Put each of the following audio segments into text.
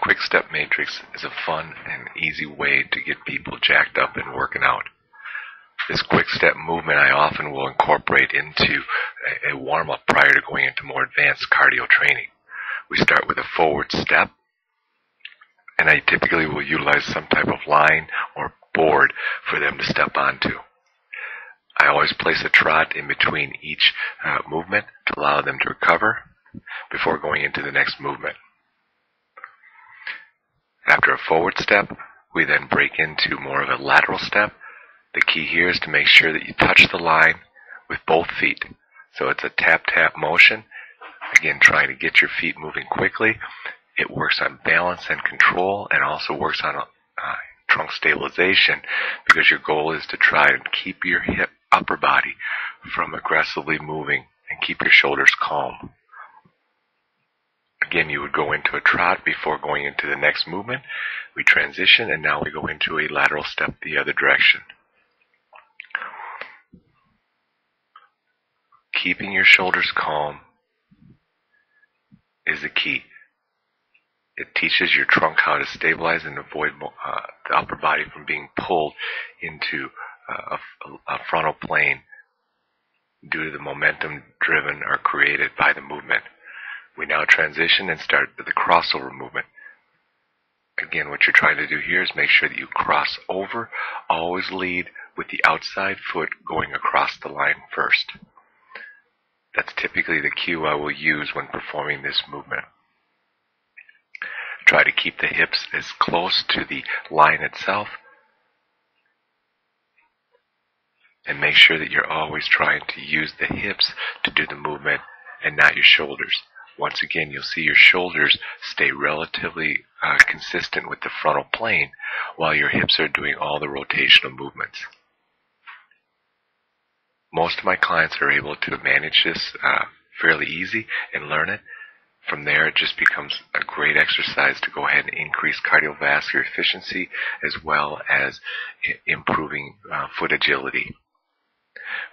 quick step matrix is a fun and easy way to get people jacked up and working out. This quick step movement I often will incorporate into a warm-up prior to going into more advanced cardio training. We start with a forward step, and I typically will utilize some type of line or board for them to step onto. I always place a trot in between each movement to allow them to recover before going into the next movement. After a forward step, we then break into more of a lateral step. The key here is to make sure that you touch the line with both feet. So it's a tap-tap motion. Again, trying to get your feet moving quickly. It works on balance and control, and also works on trunk stabilization, because your goal is to try and keep your upper body from aggressively moving and keep your shoulders calm. Again, you would go into a trot before going into the next movement. We transition, and now we go into a lateral step the other direction. Keeping your shoulders calm is the key. It teaches your trunk how to stabilize and avoid the upper body from being pulled into a frontal plane due to the momentum driven or created by the movement. We now transition and start the crossover movement. Again, what you're trying to do here is make sure that you cross over. Always lead with the outside foot going across the line first. That's typically the cue I will use when performing this movement. Try to keep the hips as close to the line itself, and make sure that you're always trying to use the hips to do the movement and not your shoulders. Once again, you'll see your shoulders stay relatively consistent with the frontal plane while your hips are doing all the rotational movements. Most of my clients are able to manage this fairly easy and learn it. From there, it just becomes a great exercise to go ahead and increase cardiovascular efficiency as well as improving foot agility.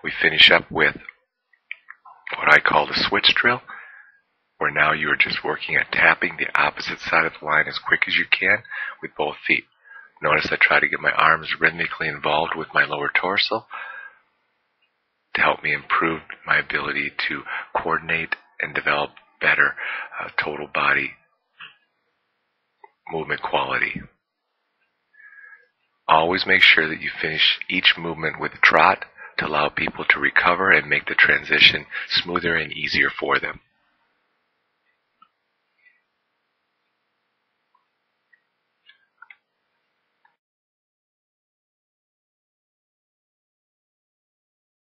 We finish up with what I call the switch drill, where now you are just working at tapping the opposite side of the line as quick as you can with both feet. Notice I try to get my arms rhythmically involved with my lower torso to help me improve my ability to coordinate and develop better total body movement quality. Always make sure that you finish each movement with a trot to allow people to recover and make the transition smoother and easier for them.